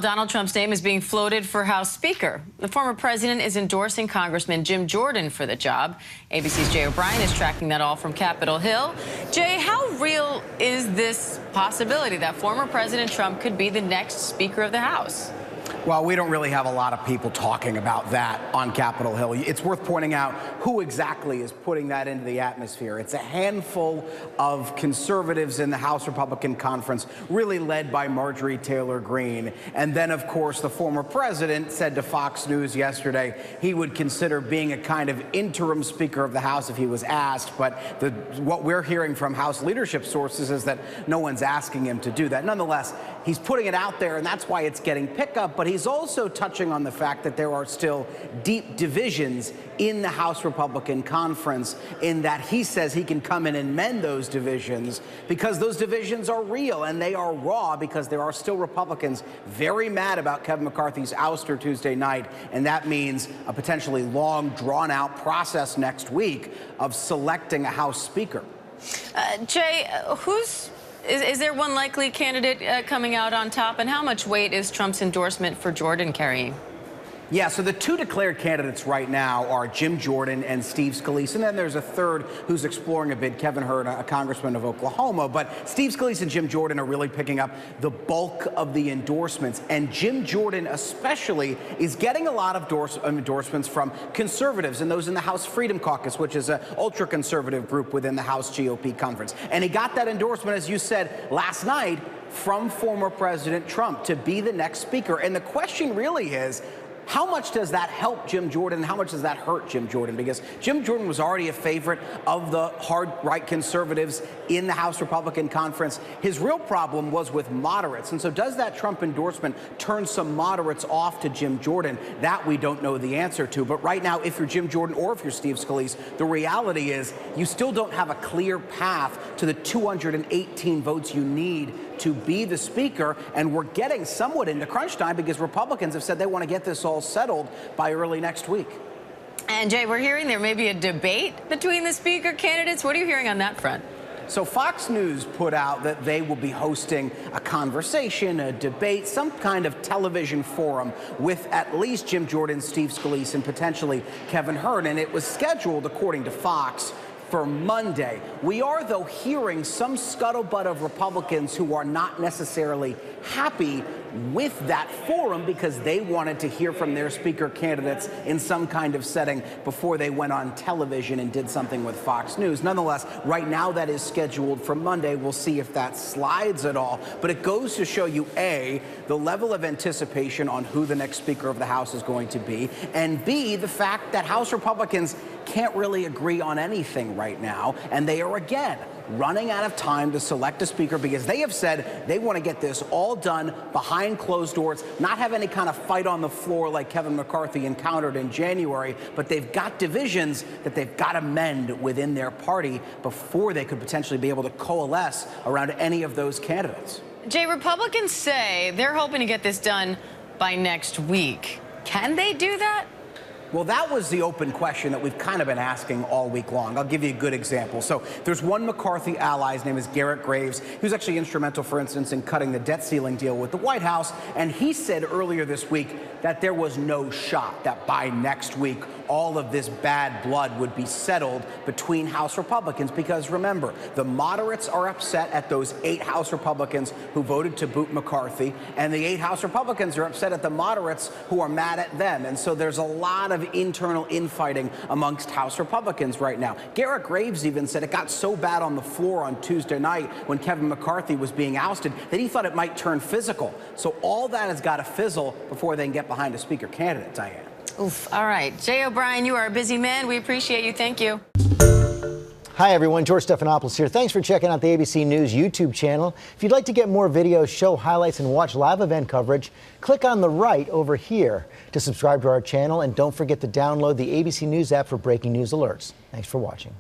Donald Trump's name is being floated for House Speaker. The former president is endorsing Congressman Jim Jordan for the job. ABC's Jay O'Brien is tracking that all from Capitol Hill. Jay, how real is this possibility that former President Trump could be the next Speaker of the House? Well, we don't really have a lot of people talking about that on Capitol Hill. It's worth pointing out who exactly is putting that into the atmosphere. It's a handful of conservatives in the House Republican Conference, really led by Marjorie Taylor Greene. And then, of course, the former president said to Fox News yesterday he would consider being a kind of interim Speaker of the House if he was asked. But what we're hearing from House leadership sources is that no one's asking him to do that. Nonetheless, he's putting it out there, and that's why it's getting pickup. But he's also touching on the fact that there are still deep divisions in the House Republican Conference, in that he says he can come in and mend those divisions because those divisions are real and they are raw, because there are still Republicans very mad about Kevin McCarthy's ouster Tuesday night, and that means a potentially long, drawn-out process next week of selecting a House Speaker. Jay, Is there one likely candidate coming out on top, and how much weight is Trump's endorsement for Jordan carrying? Yeah, so the two declared candidates right now are Jim Jordan and Steve Scalise, and then there's a third who's exploring a bid, Kevin Hurd, a congressman of Oklahoma. But Steve Scalise and Jim Jordan are really picking up the bulk of the endorsements, and Jim Jordan especially is getting a lot of endorsements from conservatives and those in the House Freedom Caucus, which is an ultra-conservative group within the House GOP conference. And he got that endorsement, as you said, last night from former President Trump to be the next speaker. And the question really is, how much does that help Jim Jordan, and how much does that hurt Jim Jordan? Because Jim Jordan was already a favorite of the hard right conservatives in the House Republican Conference. His real problem was with moderates. And so does that Trump endorsement turn some moderates off to Jim Jordan? That we don't know the answer to. But right now, if you're Jim Jordan or if you're Steve Scalise, the reality is you still don't have a clear path to the 218 votes you need to be the speaker. And we're getting somewhat into crunch time because Republicans have said they want to get this all settled by early next week. And Jay, we're hearing there may be a debate between the speaker candidates. What are you hearing on that front? So Fox News put out that they will be hosting a conversation, a debate, some kind of television forum with at least Jim Jordan, Steve Scalise, and potentially Kevin Hurd. And it was scheduled, according to Fox, for Monday. We are, though, hearing some scuttlebutt of Republicans who are not necessarily happy with that forum because they wanted to hear from their speaker candidates in some kind of setting before they went on television and did something with Fox News. Nonetheless, right now that is scheduled for Monday. We'll see if that slides at all. But it goes to show you, A, the level of anticipation on who the next Speaker of the House is going to be, and B, the fact that House Republicans can't really agree on anything right now, and they are again running out of time to select a speaker because they have said they want to get this all done behind closed doors, not have any kind of fight on the floor like Kevin McCarthy encountered in January, but they've got divisions that they've got to mend within their party before they could potentially be able to coalesce around any of those candidates. Jay, Republicans say they're hoping to get this done by next week. Can they do that? Well, that was the open question that we've kind of been asking all week long. I'll give you a good example. So there's one McCarthy ally, his name is Garrett Graves. He was actually instrumental, for instance, in cutting the debt ceiling deal with the White House. And he said earlier this week that there was no shot that by next week all of this bad blood would be settled between House Republicans. Because remember, the moderates are upset at those 8 House Republicans who voted to boot McCarthy, and the 8 House Republicans are upset at the moderates who are mad at them. And so there's a lot of internal infighting amongst House Republicans right now. Garrett Graves even said it got so bad on the floor on Tuesday night when Kevin McCarthy was being ousted that he thought it might turn physical. So all that has got to fizzle before they can get behind a speaker candidate, Diane. Oof. All right. Jay O'Brien, you are a busy man. We appreciate you. Thank you. Hi, everyone. George Stephanopoulos here. Thanks for checking out the ABC News YouTube channel. If you'd like to get more videos, show highlights, and watch live event coverage, click on the right over here to subscribe to our channel. And don't forget to download the ABC News app for breaking news alerts. Thanks for watching.